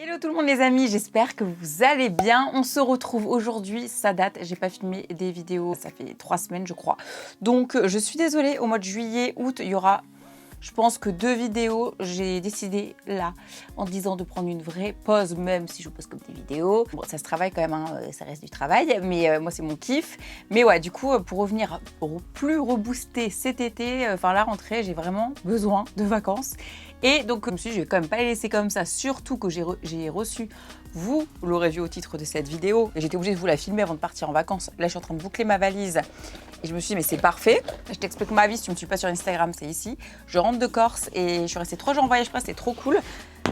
Hello tout le monde les amis, j'espère que vous allez bien. On se retrouve aujourd'hui, ça date, j'ai pas filmé des vidéos, ça fait 3 semaines je crois. Donc je suis désolée, au mois de juillet, août, il y aura je pense que 2 vidéos. J'ai décidé là, en disant de prendre une vraie pause, même si je pose comme des vidéos. Bon, ça se travaille quand même, hein, ça reste du travail, mais moi c'est mon kiff. Mais ouais, du coup, pour revenir plus rebooster cet été, enfin la rentrée, j'ai vraiment besoin de vacances. Et donc, je me suis dit, je vais quand même pas les laisser comme ça, surtout que j'ai reçu, vous l'aurez vu au titre de cette vidéo, et j'étais obligée de vous la filmer avant de partir en vacances. Là, je suis en train de boucler ma valise. Et je me suis dit, mais c'est parfait. Je t'explique ma vie, si tu ne me suis pas sur Instagram, c'est ici. Je rentre de Corse et je suis restée 3 jours en voyage presse, c'était trop cool.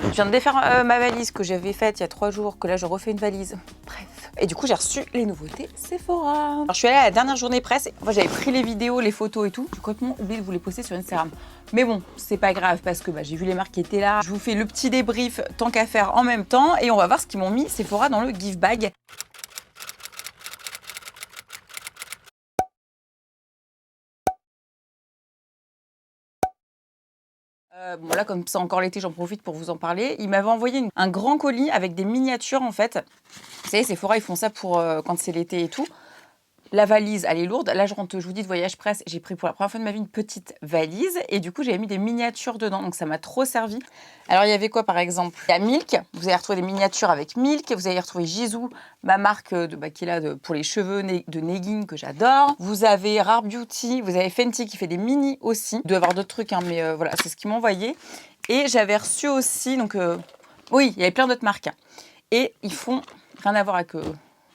Je viens de défaire ma valise que j'avais faite il y a 3 jours, que là je refais une valise. Bref. Et du coup, j'ai reçu les nouveautés Sephora. Alors, je suis allée à la dernière journée presse. Moi, j'avais pris les vidéos, les photos et tout. J'ai complètement oublié de vous les poster sur Instagram. Mais bon, c'est pas grave parce que j'ai vu les marques qui étaient là. Je vous fais le petit débrief tant qu'à faire en même temps. Et on va voir ce qu'ils m'ont mis Sephora dans le gift bag. Bon là, comme c'est encore l'été, j'en profite pour vous en parler. Il m'avait envoyé un grand colis avec des miniatures en fait. Vous savez, Sephora, ils font ça pour quand c'est l'été et tout. La valise, elle est lourde. Là, je rentre, je vous dis, de voyage presse. J'ai pris pour la première fois de ma vie une petite valise. Et du coup, j'avais mis des miniatures dedans. Donc, ça m'a trop servi. Alors, il y avait quoi, par exemple? Il y a Milk. Vous allez retrouver des miniatures avec Milk. Vous allez retrouver Jisoo, ma marque qui est là pour les cheveux de Negging que j'adore. Vous avez Rare Beauty. Vous avez Fenty qui fait des mini aussi. Il doit y avoir d'autres trucs, hein, mais voilà, c'est ce qu'ils m'ont envoyé. Et j'avais reçu aussi, donc, oui, il y avait plein d'autres marques. Et ils font rien à voir avec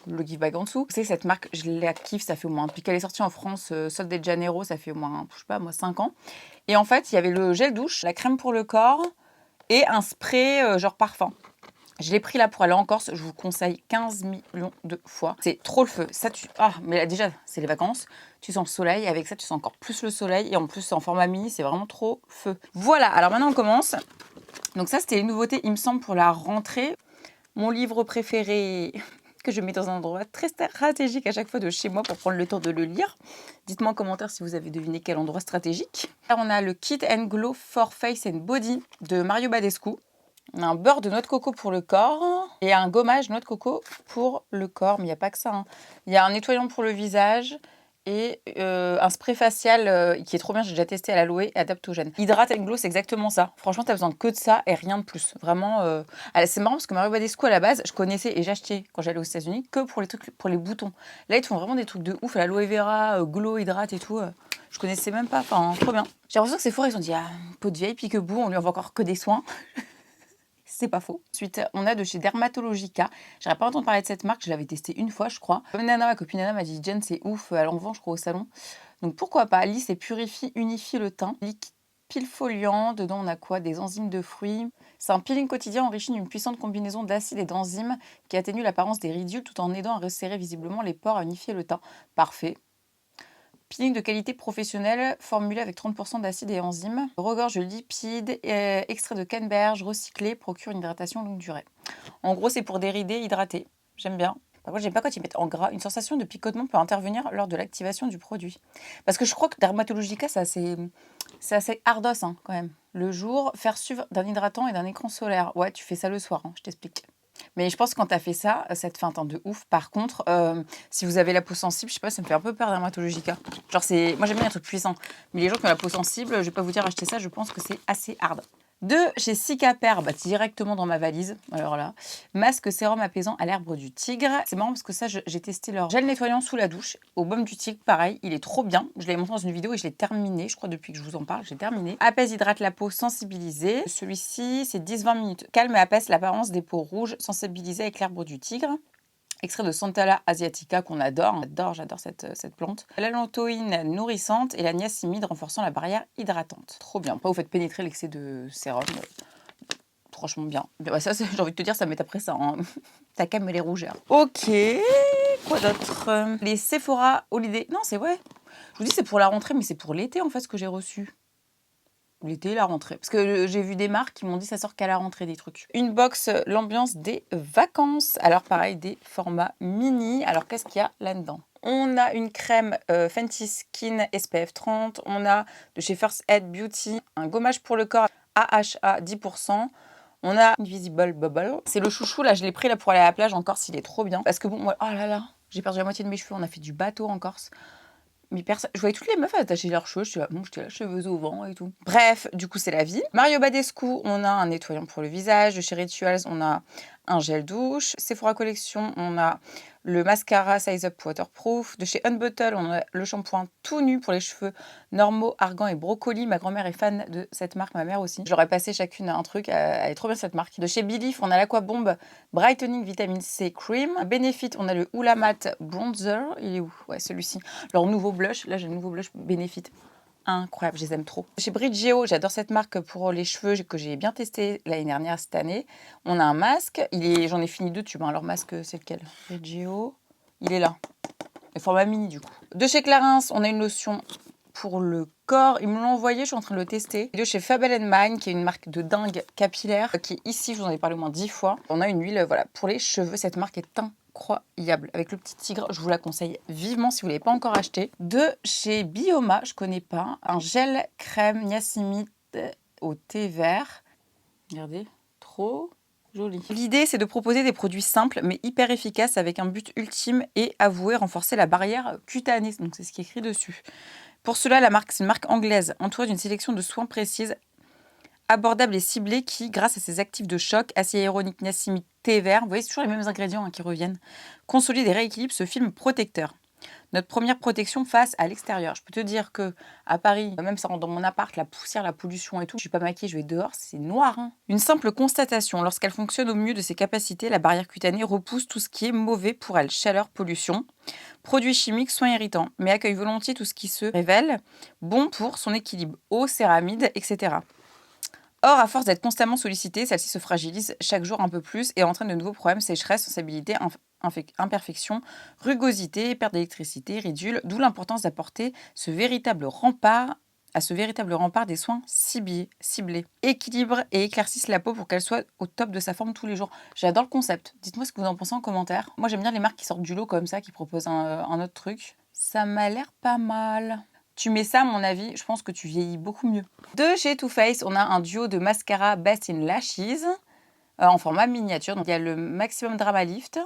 le gift bag en dessous. Vous savez, cette marque, je la kiffe, ça fait au moins, depuis qu'elle est sortie en France, Sol de Janeiro, ça fait au moins, je sais pas, moi, 5 ans. Et en fait, il y avait le gel douche, la crème pour le corps et un spray genre parfum. Je l'ai pris là pour aller en Corse, je vous conseille 15 millions de fois. C'est trop le feu. Ça, mais là, déjà, c'est les vacances. Tu sens le soleil, avec ça, tu sens encore plus le soleil. Et en plus, en format mini, c'est vraiment trop feu. Voilà, alors maintenant, on commence. Donc ça, c'était une nouveauté, il me semble, pour la rentrée. Mon livre préféré que je mets dans un endroit très stratégique à chaque fois de chez moi pour prendre le temps de le lire. Dites-moi en commentaire si vous avez deviné quel endroit stratégique. Là, on a le Kit and Glow for Face and Body de Mario Badescu. On a un beurre de noix de coco pour le corps et un gommage noix de coco pour le corps. Mais il n'y a pas que ça, hein. Il y a un nettoyant pour le visage et un spray facial qui est trop bien, j'ai déjà testé à l'aloe et adaptogène. Hydrate and Glow, c'est exactement ça. Franchement, t'as besoin que de ça et rien de plus. Vraiment, c'est marrant parce que Mario Badescu, à la base, je connaissais et j'achetais quand j'allais aux États-Unis que pour les trucs, pour les boutons. Là, ils te font vraiment des trucs de ouf. L'aloe vera, Glow, hydrate et tout. Je connaissais même pas. Enfin, trop bien. J'ai l'impression que Sephora, ils ont dit, ah, peau de vieille, pique-boue, on lui envoie encore que des soins. C'est pas faux. Ensuite, on a de chez Dermatologica. J'aurais pas entendu parler de cette marque, je l'avais testée une fois, je crois. Nana, ma copine Nana m'a dit, Jen, c'est ouf, elle en vend, je crois, au salon. Donc pourquoi pas. Lisse et purifie, unifie le teint. Liquide pilfoliant, dedans on a quoi? Des enzymes de fruits. C'est un peeling quotidien enrichi d'une puissante combinaison d'acides et d'enzymes qui atténue l'apparence des ridules tout en aidant à resserrer visiblement les pores, à unifier le teint. Parfait. Peeling de qualité professionnelle, formulé avec 30% d'acides et enzymes. Regorge de lipides, extrait de canneberge recyclé, procure une hydratation longue durée. En gros, c'est pour dérider, hydrater. J'aime bien. Par contre, j'aime pas quand ils mettent en gras. Une sensation de picotement peut intervenir lors de l'activation du produit. Parce que je crois que Dermatologica, c'est assez ardos hein, quand même. Le jour, faire suivre d'un hydratant et d'un écran solaire. Ouais, tu fais ça le soir, hein, je t'explique. Mais je pense que quand tu as fait ça, ça te fait un teint de ouf. Par contre, si vous avez la peau sensible, je sais pas, ça me fait un peu peur Dermatologica. Genre, moi j'aime bien les trucs puissants. Mais les gens qui ont la peau sensible, je vais pas vous dire acheter ça, je pense que c'est assez hard. De chez Cicapair, directement dans ma valise. Alors là, masque sérum apaisant à l'herbe du tigre. C'est marrant parce que ça, j'ai testé leur gel nettoyant sous la douche au baume du tigre. Pareil, il est trop bien. Je l'avais montré dans une vidéo et je l'ai terminé. Je crois depuis que je vous en parle, j'ai terminé. Apaise, hydrate la peau, sensibilisée. Celui-ci, c'est 10-20 minutes. Calme et apaise l'apparence des peaux rouges, sensibilisée avec l'herbe du tigre. Extrait de Santala asiatica qu'on adore. J'adore cette plante. L'allantoïne nourrissante et la niacinamide renforçant la barrière hydratante. Trop bien. Pas vous faites pénétrer l'excès de sérum. Franchement bien. Bah ça, j'ai envie de te dire, ça met après ça. Hein. Ta cam, elle est rougeur. Ok. Quoi d'autre? Les Sephora Holiday. Non, c'est vrai. Je vous dis, c'est pour la rentrée, mais c'est pour l'été en fait ce que j'ai reçu. L'été, la rentrée. Parce que j'ai vu des marques qui m'ont dit ça sort qu'à la rentrée des trucs. Une box, l'ambiance des vacances. Alors pareil, des formats mini. Alors qu'est-ce qu'il y a là-dedans? On a une crème Fenty Skin SPF 30. On a de chez First Aid Beauty un gommage pour le corps AHA 10%. On a Invisible Bubble. C'est le chouchou, là, je l'ai pris là pour aller à la plage en Corse, il est trop bien. Parce que bon, moi, oh là là, j'ai perdu la moitié de mes cheveux, on a fait du bateau en Corse. Mais personne, je voyais toutes les meufs attacher leurs cheveux, j'étais là, cheveux au vent et tout. Bref, du coup, c'est la vie. Mario Badescu, on a un nettoyant pour le visage. De chez Rituals, on a un gel douche. Sephora Collection, on a le mascara Size Up Waterproof. De chez Unbottle, on a le shampoing tout nu pour les cheveux normaux, argan et brocoli. Ma grand-mère est fan de cette marque, ma mère aussi. J'aurais passé chacune un truc, elle est trop bien cette marque. De chez Belief, on a l'Aquabomb Brightening Vitamine C Cream. Benefit, on a le Hoola Matte Bronzer. Il est où? Ouais, celui-ci. Leur nouveau blush. Là, j'ai le nouveau blush Benefit. Incroyable, je les aime trop. Chez Bridgeo, j'adore cette marque pour les cheveux que j'ai bien testé l'année dernière, cette année. On a un masque, j'en ai fini 2 tubes. Alors masque, c'est lequel? Bridgeo, il est là. Le format mini du coup. De chez Clarins, on a une lotion pour le corps. Ils me l'ont envoyé, je suis en train de le tester. De chez Fable Mine, qui est une marque de dingue capillaire, qui est ici, je vous en ai parlé au moins 10 fois. On a une huile, voilà, pour les cheveux. Cette marque est incroyable. Avec le petit tigre, je vous la conseille vivement si vous ne l'avez pas encore acheté. De chez Bioma, je connais pas, un gel crème niacinamide au thé vert. Regardez, trop joli. L'idée, c'est de proposer des produits simples mais hyper efficaces avec un but ultime et avoué renforcer la barrière cutanée. Donc c'est ce qui est écrit dessus. Pour cela, la marque, c'est une marque anglaise entourée d'une sélection de soins précises, abordables et ciblés qui, grâce à ses actifs de choc, acide hyaluronique, niacinamide, thé vert, vous voyez, c'est toujours les mêmes ingrédients qui reviennent, consolide et rééquilibre ce film protecteur. Notre première protection face à l'extérieur. Je peux te dire que à Paris, même ça rentre dans mon appart, la poussière, la pollution et tout, je suis pas maquillée, je vais dehors, c'est noir. Une simple constatation, lorsqu'elle fonctionne au mieux de ses capacités, la barrière cutanée repousse tout ce qui est mauvais pour elle. Chaleur, pollution, produits chimiques, soins irritants, mais accueille volontiers tout ce qui se révèle bon pour son équilibre, eau, céramide, etc. Or, à force d'être constamment sollicitée, celle-ci se fragilise chaque jour un peu plus et entraîne de nouveaux problèmes, sécheresse, sensibilité, imperfection, rugosité, perte d'électricité, ridule, d'où l'importance d'apporter ce véritable rempart des soins ciblés. Équilibre et éclaircissent la peau pour qu'elle soit au top de sa forme tous les jours. J'adore le concept. Dites-moi ce que vous en pensez en commentaire. Moi, j'aime bien les marques qui sortent du lot comme ça, qui proposent un autre truc. Ça m'a l'air pas mal. Tu mets ça, à mon avis, je pense que tu vieillis beaucoup mieux. De chez Too Faced, on a un duo de mascara Best in Lashes en format miniature. Donc, il y a le Maximum Drama Lift,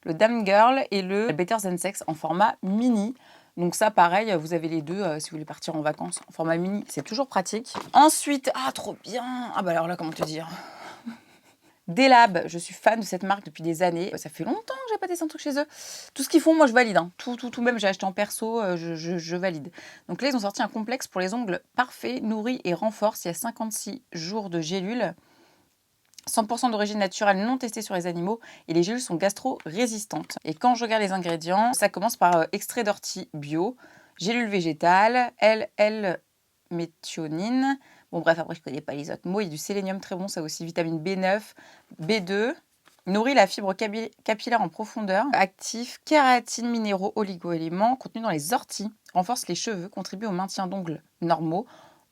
le Damn Girl et le Better Than Sex en format mini. Donc ça, pareil, vous avez les deux si vous voulez partir en vacances. En format mini, c'est toujours pratique. Ensuite, trop bien. Bah alors là, comment te dire? Delab, je suis fan de cette marque depuis des années. Ça fait longtemps que j'ai pas testé un truc chez eux. Tout ce qu'ils font, moi je valide. Tout même, j'ai acheté en perso, je valide. Donc là, ils ont sorti un complexe pour les ongles parfait, nourri et renforce. Il y a 56 jours de gélules. 100% d'origine naturelle, non testée sur les animaux, et les gélules sont gastro-résistantes. Et quand je regarde les ingrédients, ça commence par extrait d'ortie bio, gélules végétales, L-méthionine. Bon bref, après je connais pas les autres mots. Il y a du sélénium très bon, ça aussi, vitamine B9, B2, nourrit la fibre capillaire en profondeur, actif, kératine, minéraux, oligo-éléments contenus dans les orties, renforce les cheveux, contribue au maintien d'ongles normaux,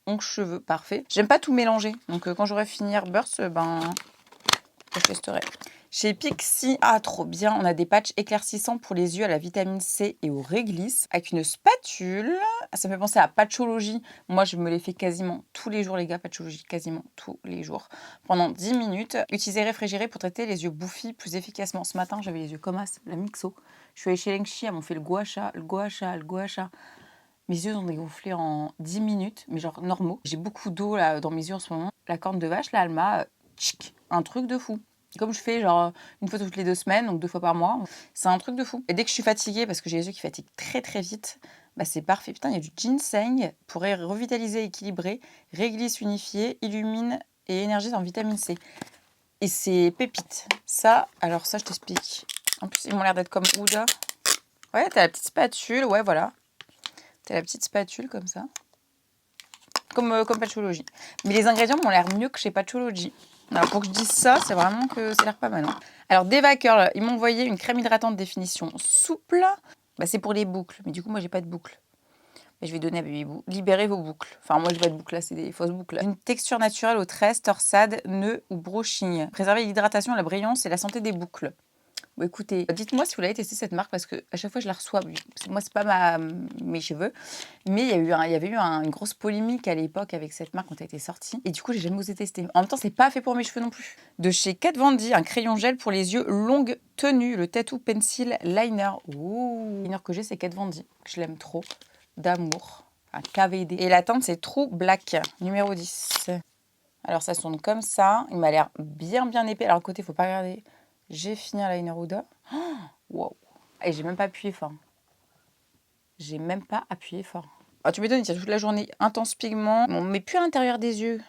ongles cheveux parfaits. J'aime pas tout mélanger, donc quand j'aurai fini Burst, je testerai. Chez Pixi, trop bien, on a des patchs éclaircissants pour les yeux à la vitamine C et au réglisse avec une spatule. Ça me fait penser à Patchologie. Moi, je me les fais quasiment tous les jours, les gars. Patchologie, quasiment tous les jours. Pendant 10 minutes. Utilisez réfrigéré pour traiter les yeux bouffis plus efficacement. Ce matin, j'avais les yeux comme ça, la Mixo. Je suis allée chez Lengchi, elles m'ont fait le gua sha. Mes yeux ont dégonflé en 10 minutes, mais genre normaux. J'ai beaucoup d'eau là dans mes yeux en ce moment. La corne de vache, là, elle m'a un truc de fou. Comme je fais genre une fois toutes les 2 semaines, donc 2 fois par mois, c'est un truc de fou. Et dès que je suis fatiguée, parce que j'ai les yeux qui fatiguent très très vite, c'est parfait. Putain, il y a du ginseng pour revitaliser, équilibrer, réglisse, unifier, illumine et énergise en vitamine C. Et c'est pépite. Ça, alors ça, je t'explique. En plus, ils m'ont l'air d'être comme Ouda. Ouais, t'as la petite spatule, ouais, voilà. T'as la petite spatule comme ça. Comme Patchology. Mais les ingrédients m'ont l'air mieux que chez Patchology. Alors pour que je dise ça, c'est vraiment que ça a l'air pas mal. Alors Deva Curl, ils m'ont envoyé une crème hydratante de définition souple. C'est pour les boucles, mais du coup moi j'ai pas de boucles. Et je vais donner à Baby Boo. Libérez vos boucles. Enfin moi j'ai pas de boucles là, c'est des fausses boucles. Une texture naturelle aux tresses, torsades, nœuds ou brushing. Préserver l'hydratation, la brillance et la santé des boucles. Bon, écoutez, dites-moi si vous l'avez testé cette marque parce que à chaque fois je la reçois. Moi, c'est pas mes cheveux, mais il y avait eu une grosse polémique à l'époque avec cette marque quand elle était sortie. Et du coup, j'ai jamais osé tester. En même temps, c'est pas fait pour mes cheveux non plus. De chez Kat Von D, un crayon gel pour les yeux longue tenue, le Tattoo Pencil Liner. Ouh, le liner que j'ai, c'est Kat Von D. Je l'aime trop. D'amour. Un KVD. Et la teinte, c'est True Black, numéro 10. Alors, ça sonne comme ça. Il m'a l'air bien épais. Alors, à côté, faut pas regarder. J'ai fini un liner Huda. Oh, wow. Et j'ai même pas appuyé fort. J'ai même pas appuyé fort. Ah, tu m'étonnes, il tient toute la journée. Intense pigment. On met plus à l'intérieur des yeux.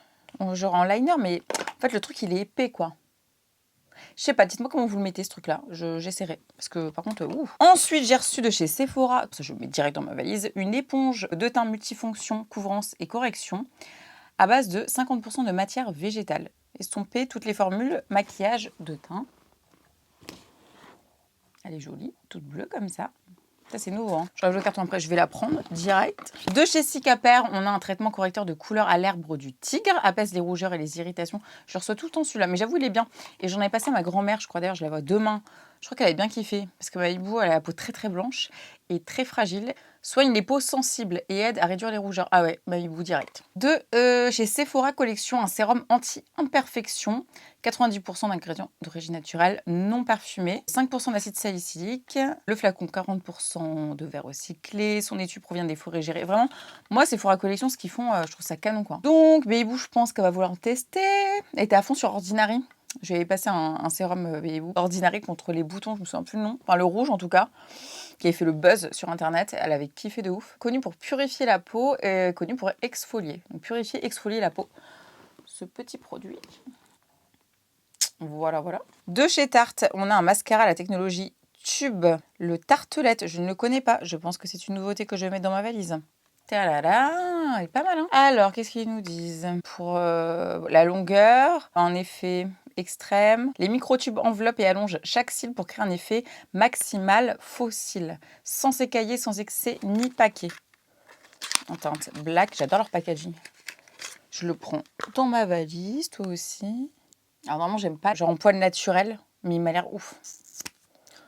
Genre en liner, mais en fait, le truc, il est épais, quoi. Je sais pas, dites-moi comment vous le mettez, ce truc-là. J'essaierai. Parce que, par contre, ouf. Ensuite, j'ai reçu de chez Sephora, ça, je le mets direct dans ma valise, une éponge de teint multifonction, couvrance et correction à base de 50% de matière végétale. Estomper toutes les formules maquillage de teint. Elle est jolie, toute bleue comme ça. Ça, c'est nouveau. Hein. J'enlève le carton après, je vais la prendre direct. De chez Cicapair, on a un traitement correcteur de couleur à l'herbe du tigre. Apaise les rougeurs et les irritations. Je reçois tout le temps celui-là, mais j'avoue, il est bien. Et j'en ai passé à ma grand-mère, je crois d'ailleurs, je la vois demain. Je crois qu'elle avait bien kiffé. Parce que ma hibou, elle a la peau très blanche et très fragile. Soigne les peaux sensibles et aide à réduire les rougeurs. Ah ouais, ma hibou direct. De chez Sephora Collection, un sérum anti-imperfection. 90% d'ingrédients d'origine naturelle, non parfumés, 5% d'acide salicylique, le flacon 40% de verre recyclé, son étui provient des forêts gérées. Vraiment, moi, Sephora Collection, ce qu'ils font, je trouve ça canon, quoi. Donc, Baby je pense qu'elle va vouloir tester. Elle était à fond sur Ordinary. Je lui avais passé un sérum Baby Ordinary contre les boutons, je me souviens plus le nom, enfin le rouge en tout cas, qui avait fait le buzz sur internet. Elle avait kiffé de ouf. Connu pour purifier la peau et connu pour exfolier. Donc, purifier, exfolier la peau. Ce petit produit. Voilà. De chez Tarte, on a un mascara à la technologie Tube, le Tartelette. Je ne le connais pas. Je pense que c'est une nouveauté que je vais mettre dans ma valise. Tadada, il est pas mal, hein. Alors, qu'est-ce qu'ils nous disent? Pour la longueur, un effet extrême. Les microtubes enveloppent et allongent chaque cil pour créer un effet maximal faux cils. Sans s'écailler, sans excès ni paquet. En teinte black, j'adore leur packaging. Je le prends dans ma valise, toi aussi. Alors normalement, j'aime pas, genre en poil naturel, mais il m'a l'air ouf.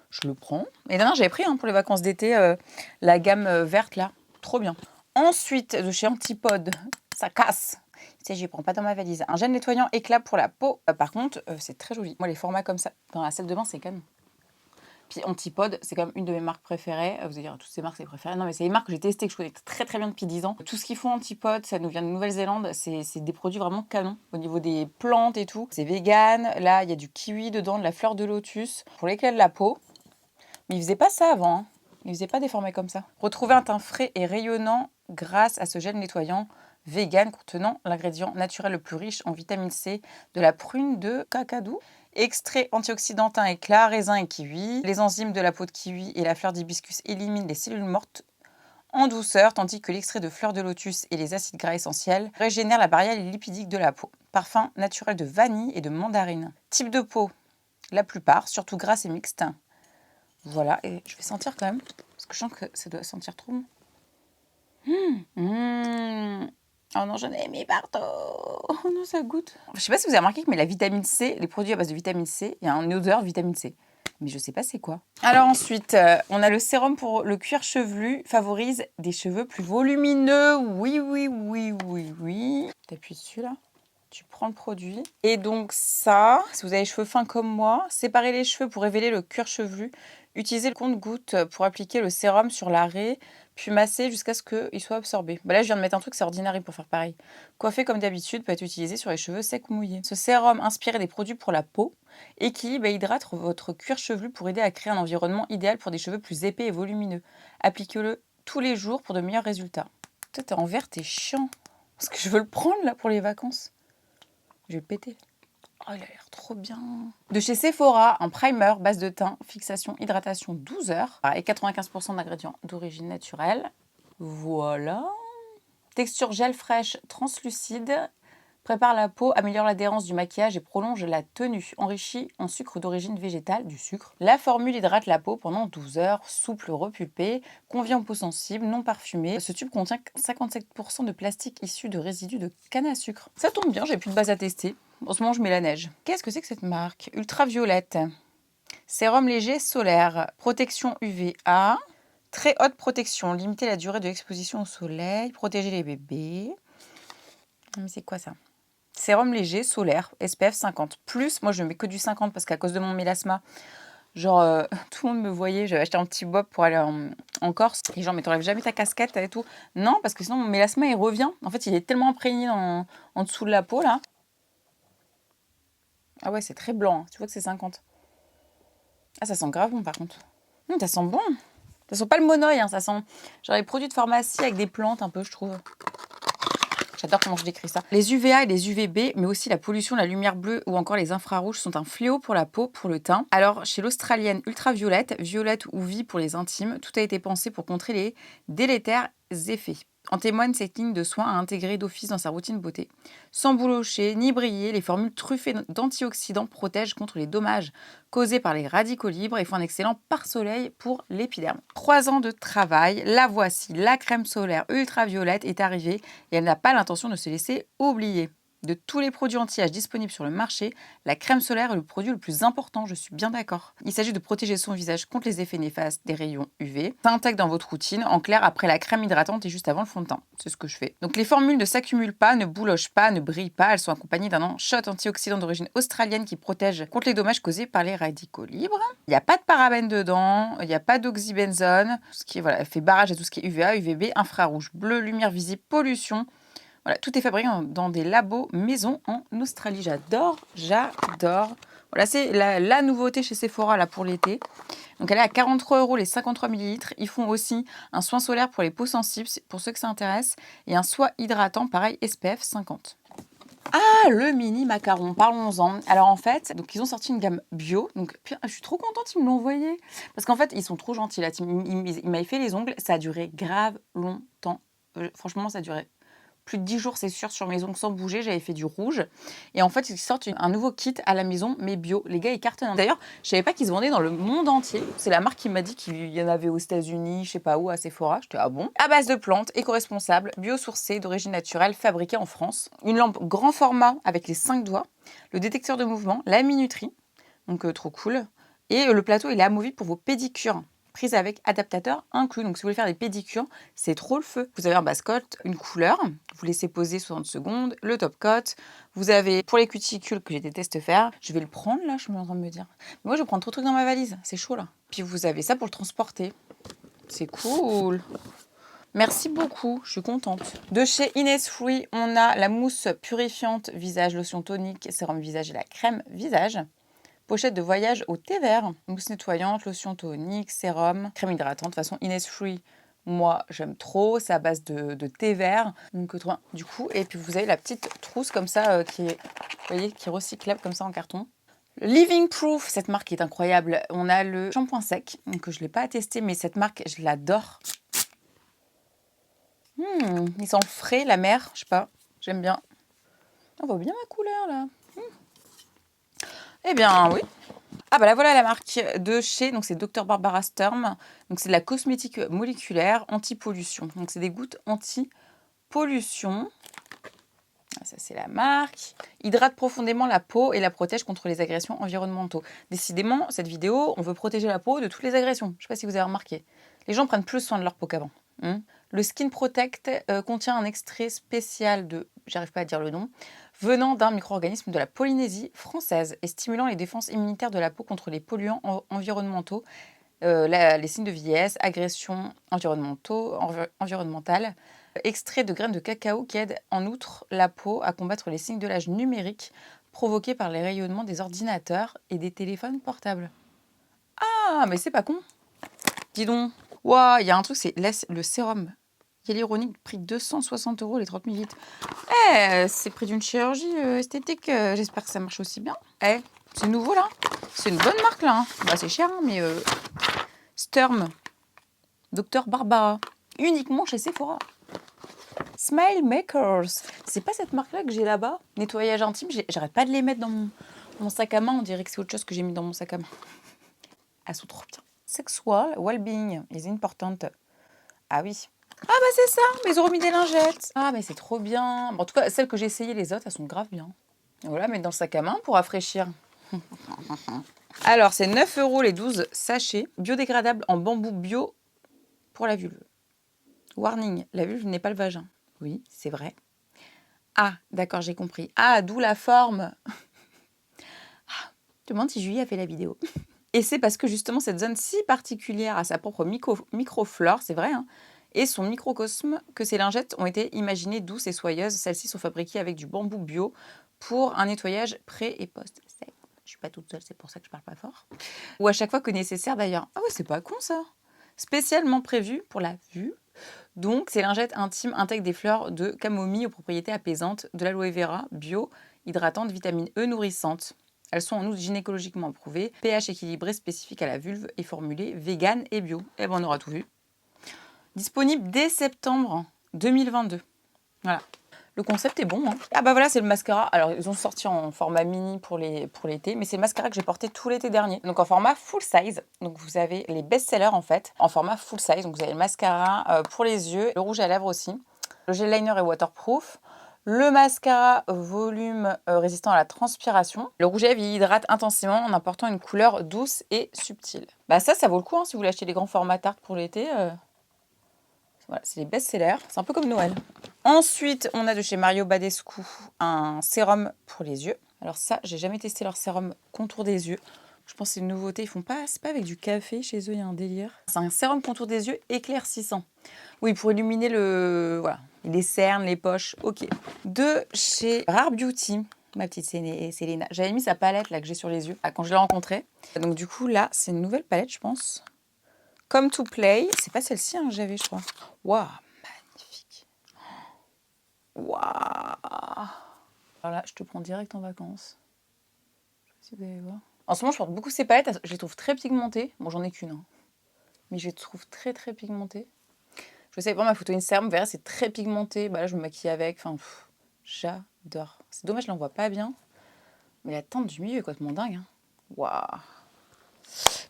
Je le prends. Et d'ailleurs, j'avais pris pour les vacances d'été la gamme verte là. Trop bien. Ensuite, de chez Antipode, ça casse. Tu sais, je ne prends pas dans ma valise. Un gel nettoyant éclat pour la peau. Par contre, c'est très joli. Moi, les formats comme ça, dans la salle de bain, c'est canon. Puis Antipode, c'est quand même une de mes marques préférées. Vous allez dire, toutes ces marques, c'est préférées. Non, mais c'est les marques que j'ai testées, que je connais très bien depuis 10 ans. Tout ce qu'ils font Antipode, ça nous vient de Nouvelle-Zélande. C'est des produits vraiment canons au niveau des plantes et tout. C'est vegan. Là, il y a du kiwi dedans, de la fleur de lotus pour l'éclat de la peau. Mais ils faisaient pas ça avant. Hein. Ils faisaient pas déformés comme ça. Retrouver un teint frais et rayonnant grâce à ce gel nettoyant vegan contenant l'ingrédient naturel le plus riche en vitamine C de la prune de cacadou. Extrait antioxydant teint éclat, raisin et kiwi. Les enzymes de la peau de kiwi et la fleur d'hibiscus éliminent les cellules mortes en douceur, tandis que l'extrait de fleur de lotus et les acides gras essentiels régénèrent la barrière lipidique de la peau. Parfum naturel de vanille et de mandarine. Type de peau, la plupart, surtout grasse et mixte. Voilà, et je vais sentir quand même, parce que je sens que ça doit sentir trop bon. Oh non, j'en ai mis partout. Oh non, ça goûte. Je sais pas si vous avez remarqué, mais la vitamine C, les produits à base de vitamine C, il y a une odeur vitamine C. Mais je sais pas c'est quoi. Alors ensuite, on a le sérum pour le cuir chevelu, favorise des cheveux plus volumineux. Oui. T'appuies dessus là. Tu prends le produit. Et donc ça, si vous avez les cheveux fins comme moi, séparez les cheveux pour révéler le cuir chevelu. Utilisez le compte-gouttes pour appliquer le sérum sur l'arrêt, puis masser jusqu'à ce qu'il soit absorbé. Là, je viens de mettre un truc, c'est Ordinary pour faire pareil. Coiffé comme d'habitude, peut être utilisé sur les cheveux secs ou mouillés. Ce sérum inspiré des produits pour la peau équilibre et hydrate votre cuir chevelu pour aider à créer un environnement idéal pour des cheveux plus épais et volumineux. Appliquez-le tous les jours pour de meilleurs résultats. Toi, t'es en vert, t'es chiant. Parce que je veux le prendre là pour les vacances. Je vais le péter. Oh, il a l'air trop bien. De chez Sephora, un primer, base de teint, fixation, hydratation 12 heures. Et 95% d'ingrédients d'origine naturelle. Voilà. Texture gel fraîche, translucide. Prépare la peau, améliore l'adhérence du maquillage et prolonge la tenue. Enrichi en sucre d'origine végétale, du sucre. La formule hydrate la peau pendant 12 heures, souple, repulpée, convient aux peaux sensibles, non parfumées. Ce tube contient 57% de plastique issu de résidus de canne à sucre. Ça tombe bien, j'ai plus de base à tester. En ce moment, je mets la neige. Qu'est-ce que c'est que cette marque? Ultraviolette. Sérum léger solaire, protection UVA, très haute protection, limiter la durée de l'exposition au soleil, protéger les bébés. Mais c'est quoi ça? Sérum léger solaire, SPF 50. Plus, moi je ne mets que du 50 parce qu'à cause de mon mélasma, genre tout le monde me voyait, j'avais acheté un petit bob pour aller en Corse. Et genre, mais t'enlèves jamais ta casquette et tout. Non, parce que sinon mon mélasma il revient. En fait, il est tellement imprégné en dessous de la peau là. Ah ouais, c'est très blanc, hein. Tu vois que c'est 50. Ah, ça sent grave bon par contre. Ça sent bon. Ça sent pas le monoï, hein, ça sent genre les produits de pharmacie avec des plantes un peu, je trouve. J'adore comment je décris ça. Les UVA et les UVB, mais aussi la pollution, la lumière bleue ou encore les infrarouges sont un fléau pour la peau, pour le teint. Alors, chez l'Australienne Ultraviolette, violette ou vie pour les intimes, tout a été pensé pour contrer les délétères effets. En témoigne cette ligne de soins à intégrer d'office dans sa routine beauté. Sans boulocher ni briller, les formules truffées d'antioxydants protègent contre les dommages causés par les radicaux libres et font un excellent pare-soleil pour l'épiderme. 3 ans de travail, la voici, la crème solaire ultraviolette est arrivée et elle n'a pas l'intention de se laisser oublier. De tous les produits anti-âge disponibles sur le marché, la crème solaire est le produit le plus important, je suis bien d'accord. Il s'agit de protéger son visage contre les effets néfastes des rayons UV. Ça intègre dans votre routine, en clair après la crème hydratante et juste avant le fond de teint. C'est ce que je fais. Donc les formules ne s'accumulent pas, ne boulochent pas, ne brillent pas. Elles sont accompagnées d'un shot antioxydant d'origine australienne qui protège contre les dommages causés par les radicaux libres. Il n'y a pas de parabènes dedans, il n'y a pas d'oxybenzone. Ce qui est, voilà, fait barrage à tout ce qui est UVA, UVB, infrarouge, bleu, lumière visible, pollution. Voilà, tout est fabriqué dans des labos maison en Australie. J'adore, j'adore. Voilà, c'est la nouveauté chez Sephora là, pour l'été. Donc elle est à 43 € les 53 ml. Ils font aussi un soin solaire pour les peaux sensibles, pour ceux que ça intéresse. Et un soin hydratant, pareil, SPF 50. Ah, le mini macaron, parlons-en. Alors en fait, donc ils ont sorti une gamme bio. Donc je suis trop contente, ils me l'ont envoyé. Parce qu'en fait, ils sont trop gentils là. Ils m'avaient fait les ongles, ça a duré grave longtemps. Franchement, ça a duré plus de 10 jours, c'est sûr, sur mes ongles sans bouger. J'avais fait du rouge. Et en fait, ils sortent un nouveau kit à la maison, mais bio. Les gars, ils cartonnent. D'ailleurs, je savais pas qu'ils se vendaient dans le monde entier. C'est la marque qui m'a dit qu'il y en avait aux États-Unis, je sais pas où, à Sephora. J'étais, ah bon? À base de plantes, éco-responsables, biosourcées, d'origine naturelle, fabriquées en France. Une lampe grand format avec les 5 doigts, le détecteur de mouvement, la minuterie. Donc, trop cool. Et le plateau, il est amovible pour vos pédicures. Prise avec adaptateur inclus. Donc, si vous voulez faire des pédicures, c'est trop le feu. Vous avez un base-coat, une couleur. Vous laissez poser 60 secondes. Le top-coat. Vous avez, pour les cuticules que je déteste faire, je vais le prendre là, je suis en train de me dire. Mais moi, je vais prendre trop de trucs dans ma valise. C'est chaud là. Puis, vous avez ça pour le transporter. C'est cool. Merci beaucoup, je suis contente. De chez Innisfree, on a la mousse purifiante visage, lotion tonique, sérum visage et la crème visage. Pochette de voyage au thé vert, mousse nettoyante, lotion tonique, sérum, crème hydratante. De toute façon, Innisfree, moi j'aime trop, c'est à base de thé vert. Donc trop bien. Du coup, et puis vous avez la petite trousse comme ça qui est, vous voyez, qui est recyclable comme ça en carton. Living Proof, cette marque est incroyable. On a le shampoing sec, donc je ne l'ai pas testé, mais cette marque, je l'adore. Il sent frais, la mer, je sais pas, j'aime bien. On voit bien ma couleur là. Eh bien oui. Ah bah là voilà la marque de chez, donc c'est Dr Barbara Sturm. Donc c'est de la cosmétique moléculaire anti-pollution. Donc c'est des gouttes anti-pollution. Ça c'est la marque. Hydrate profondément la peau et la protège contre les agressions environnementaux. Décidément, cette vidéo, on veut protéger la peau de toutes les agressions. Je sais pas si vous avez remarqué. Les gens prennent plus soin de leur peau qu'avant. Le Skin Protect contient un extrait spécial de, j'arrive pas à dire le nom, venant d'un micro-organisme de la Polynésie française et stimulant les défenses immunitaires de la peau contre les polluants environnementaux, les signes de vieillesse, agressions environnementales. Extrait de graines de cacao qui aide en outre la peau à combattre les signes de l'âge numérique provoqués par les rayonnements des ordinateurs et des téléphones portables. Ah, mais c'est pas con. Dis donc. Waouh, il y a un truc, c'est le sérum hyaluronique, prix 260 € les 30 ml. C'est prix d'une chirurgie esthétique. J'espère que ça marche aussi bien. C'est nouveau là. C'est une bonne marque là. Bah, c'est cher, hein, mais Sturm. Dr Barbara. Uniquement chez Sephora. Smile Makers. C'est pas cette marque là que j'ai là-bas. Nettoyage intime. J'arrête pas de les mettre dans mon sac à main. On dirait que c'est autre chose que j'ai mis dans mon sac à main. Elles sont trop bien. Sexual well-being is important. Ah oui. Ah bah c'est ça, mais ils ont remis des lingettes. Ah mais c'est trop bien. Bon, en tout cas, celles que j'ai essayées, les autres, elles sont grave bien. Et voilà, mettre dans le sac à main pour rafraîchir. Alors, c'est 9 € les 12 sachets, biodégradables en bambou bio pour la vulve. Warning, la vulve n'est pas le vagin. Oui, c'est vrai. Ah, d'accord, j'ai compris. Ah, d'où la forme. Je me demande si Julie a fait la vidéo. Et c'est parce que justement cette zone si particulière a sa propre microflore, c'est vrai, hein, et son microcosme que ces lingettes ont été imaginées douces et soyeuses. Celles-ci sont fabriquées avec du bambou bio pour un nettoyage pré et post-sec. Je suis pas toute seule, c'est pour ça que je parle pas fort. Ou à chaque fois que nécessaire d'ailleurs. Ah ouais, c'est pas con ça. Spécialement prévu pour la vue. Donc, ces lingettes intimes intègrent des fleurs de camomille aux propriétés apaisantes, de l'aloe vera bio, hydratante, vitamine E nourrissante. Elles sont en outre gynécologiquement approuvées, pH équilibré spécifique à la vulve et formulé vegan et bio. Eh ben, on aura tout vu. Disponible dès septembre 2022. Voilà. Le concept est bon. Hein. Ah bah voilà, c'est le mascara. Alors, ils ont sorti en format mini pour l'été, mais c'est le mascara que j'ai porté tout l'été dernier. Donc, en format full size. Donc, vous avez les best-sellers, en fait, en format full size. Donc, vous avez le mascara pour les yeux, le rouge à lèvres aussi. Le gel liner est waterproof. Le mascara volume résistant à la transpiration. Le rouge à lèvres, il hydrate intensément en apportant une couleur douce et subtile. Bah ça vaut le coup hein, si vous voulez acheter les grands formats Tarte pour l'été. Voilà, c'est les best-sellers. C'est un peu comme Noël. Ensuite, on a de chez Mario Badescu un sérum pour les yeux. Alors ça, j'ai jamais testé leur sérum contour des yeux. Je pense que c'est une nouveauté. Ils font pas, c'est pas avec du café chez eux, il y a un délire. C'est un sérum contour des yeux éclaircissant. Oui, pour illuminer voilà, les cernes, les poches. Ok. De chez Rare Beauty, ma petite Célina. J'avais mis sa palette là que j'ai sur les yeux quand je l'ai rencontrée. Donc du coup là, c'est une nouvelle palette, je pense. Come to Play. C'est pas celle-ci hein, que j'avais, je crois. Waouh, magnifique. Waouh. Alors là, je te prends direct en vacances. Je sais pas si vous allez voir. En ce moment, je porte beaucoup ces palettes. Je les trouve très pigmentées. Bon, j'en ai qu'une. Hein. Mais je les trouve très, très pigmentées. Je sais pas, ma photo Instagram, vous verrez, c'est très pigmenté. Bah là, je me maquille avec. Enfin, j'adore. C'est dommage, je l'en vois pas bien. Mais la teinte du milieu est complètement dingue. Hein. Waouh.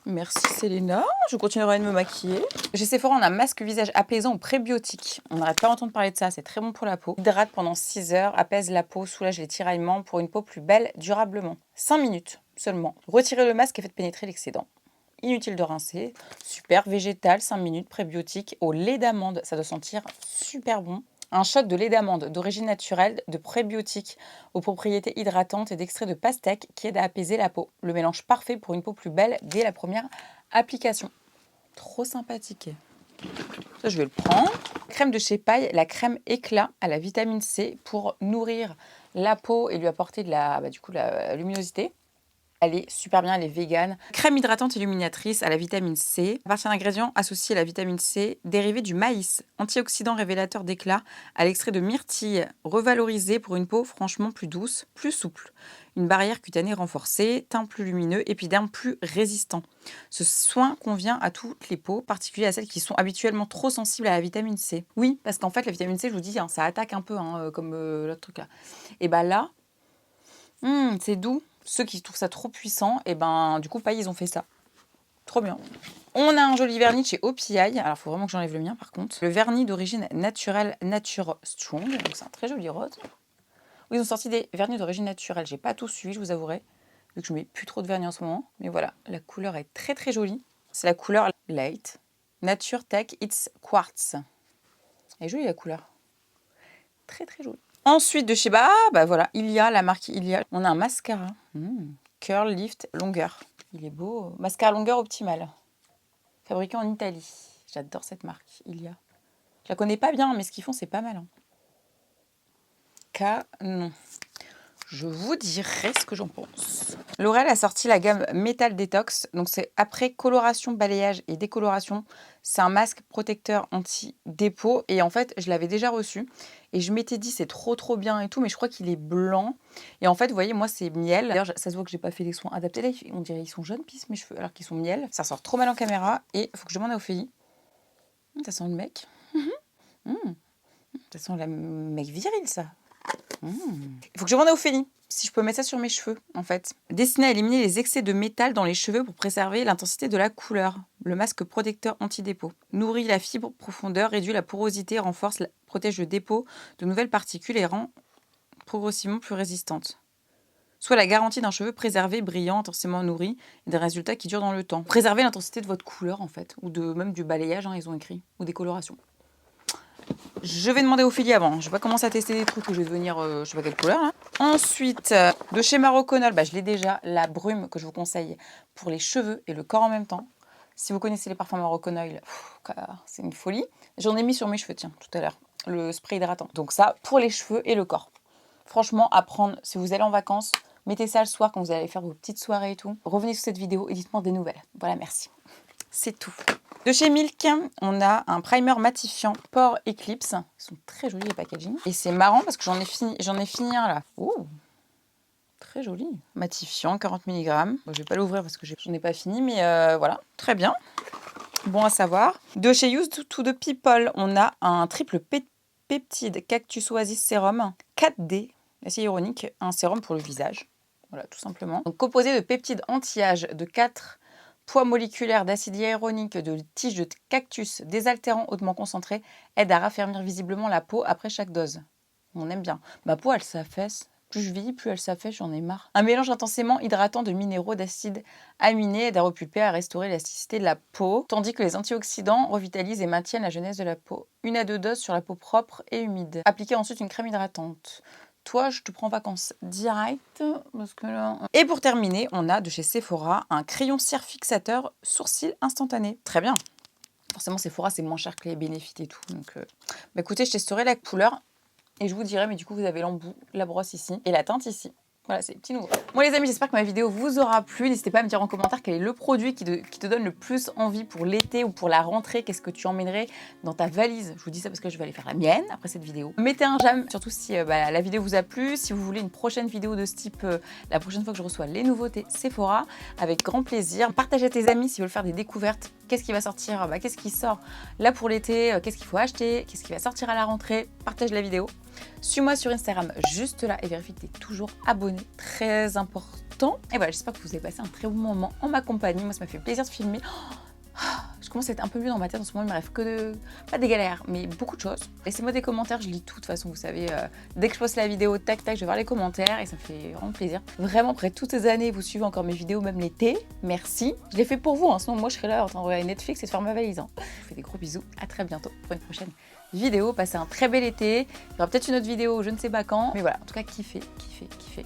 Merci Célina, je continuerai de me maquiller. Chez Sephora, on a un masque visage apaisant ou prébiotique. On n'arrête pas d'entendre parler de ça, c'est très bon pour la peau. Hydrate pendant 6 heures, apaise la peau, soulage les tiraillements pour une peau plus belle durablement. 5 minutes seulement. Retirez le masque et faites pénétrer l'excédent. Inutile de rincer. Super végétal, 5 minutes, prébiotique au lait d'amande. Ça doit sentir super bon. Un shot de lait d'amande d'origine naturelle, de prébiotiques aux propriétés hydratantes et d'extrait de pastèque qui aide à apaiser la peau. Le mélange parfait pour une peau plus belle dès la première application. Trop sympathique. Ça, je vais le prendre. Crème de chez Paille, la crème éclat à la vitamine C pour nourrir la peau et lui apporter de la luminosité. Elle est super bien, elle est végane. Crème hydratante illuminatrice à la vitamine C. À partir d'ingrédients associés à la vitamine C, dérivés du maïs. Antioxydant révélateur d'éclat à l'extrait de myrtille, revalorisé pour une peau franchement plus douce, plus souple. Une barrière cutanée renforcée, teint plus lumineux, épiderme plus résistant. Ce soin convient à toutes les peaux, particulièrement à celles qui sont habituellement trop sensibles à la vitamine C. Oui, parce qu'en fait, la vitamine C, je vous dis, hein, ça attaque un peu, comme l'autre truc là. Et bah là, c'est doux. Ceux qui trouvent ça trop puissant, et ben du coup, Paille, ils ont fait ça. Trop bien. On a un joli vernis de chez OPI. Alors, il faut vraiment que j'enlève le mien, par contre. Le vernis d'origine naturelle Nature Strong. Donc, c'est un très joli rose. Oui, ils ont sorti des vernis d'origine naturelle. J'ai pas tout suivi, je vous avouerai, vu que je mets plus trop de vernis en ce moment. Mais voilà, la couleur est très très jolie. C'est la couleur Light. Nature Tech It's Quartz. Elle est jolie la couleur. Très très jolie. Ensuite, de chez voilà, la marque Ilia. On a un mascara. Curl Lift Longueur. Il est beau. Mascara longueur optimale. Fabriqué en Italie. J'adore cette marque, Ilia. Je la connais pas bien, mais ce qu'ils font, c'est pas mal. Hein. Canon. Je vous dirai ce que j'en pense. L'Oréal a sorti la gamme Metal Detox. Donc, c'est après coloration, balayage et décoloration. C'est un masque protecteur anti-dépôt. Et en fait, je l'avais déjà reçu. Et je m'étais dit, c'est trop trop bien et tout. Mais je crois qu'il est blanc. Et en fait, vous voyez, moi, c'est miel. D'ailleurs, ça se voit que j'ai pas fait les soins adaptés. Là, on dirait qu'ils sont jaunes, pisse mes cheveux, alors qu'ils sont miel. Ça sort trop mal en caméra. Et il faut que je demande à Ophélie. Ça sent le mec. Ça sent le mec viril, ça. Il faut que je demande à Ophélie si je peux mettre ça sur mes cheveux, en fait. Destiné à éliminer les excès de métal dans les cheveux pour préserver l'intensité de la couleur. Le masque protecteur anti-dépôt. Nourrit la fibre profondeur, réduit la porosité, protège le dépôt de nouvelles particules et rend progressivement plus résistante. soit la garantie d'un cheveu préservé, brillant, intensément nourri et des résultats qui durent dans le temps. Préserver l'intensité de votre couleur en fait, ou même du balayage, hein, ils ont écrit, ou des colorations. Je vais demander Ophélie avant. Je vais pas commencer à tester des trucs où je vais devenir je sais pas quelle couleur là. Ensuite, de chez Maroconol, je l'ai déjà, la brume que je vous conseille pour les cheveux et le corps en même temps. Si vous connaissez les parfums Maroconol, c'est une folie. J'en ai mis sur mes cheveux, tiens, tout à l'heure. Le spray hydratant. Donc ça, pour les cheveux et le corps. Franchement, à prendre, si vous allez en vacances, mettez ça le soir quand vous allez faire vos petites soirées et tout. Revenez sur cette vidéo et dites-moi des nouvelles. Voilà, merci. C'est tout. De chez Milk, on a un primer matifiant Pore Eclipse. Ils sont très jolis les packaging. Et c'est marrant parce que j'en ai fini un là. Oh, très joli. Matifiant, 40 mg. Bon, je vais pas l'ouvrir parce que j'en ai pas fini, mais voilà, très bien. Bon à savoir. De chez Used to the People, on a un triple peptide Cactus Oasis Sérum 4D, acide hyaluronique, un sérum pour le visage. Voilà, tout simplement. Donc, composé de peptides anti-âge de 4 poids moléculaires d'acide hyaluronique, de tiges de cactus, désaltérants hautement concentrés, aide à raffermir visiblement la peau après chaque dose. On aime bien. Ma peau, elle s'affaisse. Plus je vieillis, plus elle s'affaisse, j'en ai marre. Un mélange intensément hydratant de minéraux, d'acides aminés aide à repulper, à restaurer l'élasticité de la peau, tandis que les antioxydants revitalisent et maintiennent la jeunesse de la peau. 1 à 2 doses sur la peau propre et humide. Appliquez ensuite une crème hydratante. Toi, je te prends vacances direct parce que là... Et pour terminer, on a de chez Sephora un crayon cire fixateur sourcil instantané. Très bien. Forcément, Sephora, c'est moins cher que les Benefit et tout. Donc, écoutez, je testerai la couleur et je vous dirai. Mais du coup, vous avez l'embout, la brosse ici et la teinte ici. Voilà, c'est les petits nouveaux. Bon les amis, j'espère que ma vidéo vous aura plu. N'hésitez pas à me dire en commentaire quel est le produit qui te donne le plus envie pour l'été ou pour la rentrée. Qu'est-ce que tu emmènerais dans ta valise? Je vous dis ça parce que je vais aller faire la mienne après cette vidéo. Mettez un j'aime, surtout si la vidéo vous a plu. Si vous voulez une prochaine vidéo de ce type, la prochaine fois que je reçois les nouveautés Sephora, avec grand plaisir. Partagez à tes amis s'ils veulent faire des découvertes. Qu'est-ce qui va sortir? Qu'est-ce qui sort là pour l'été? Qu'est-ce qu'il faut acheter? Qu'est-ce qui va sortir à la rentrée? Partage la vidéo. Suis-moi sur Instagram juste là et vérifie que tu es toujours abonné, très important. Et voilà, j'espère que vous avez passé un très bon moment en ma compagnie. Moi, ça m'a fait plaisir de filmer. Je commence à être un peu mieux dans ma tête en ce moment, il me rêve que de... pas des galères, mais beaucoup de choses. Laissez-moi des commentaires, je lis tout de toute façon, vous savez. Dès que je poste la vidéo, tac, tac, je vais voir les commentaires et ça me fait vraiment plaisir. Vraiment, après toutes ces années, vous suivez encore mes vidéos, même l'été. Merci. Je l'ai fait pour vous, sinon moi je serais là en train de regarder Netflix et de faire ma valise. Je vous fais des gros bisous, à très bientôt pour une prochaine vidéo. Passez un très bel été. Il y aura peut-être une autre vidéo, je ne sais pas quand. Mais voilà, en tout cas, kiffez, kiffez, kiffez.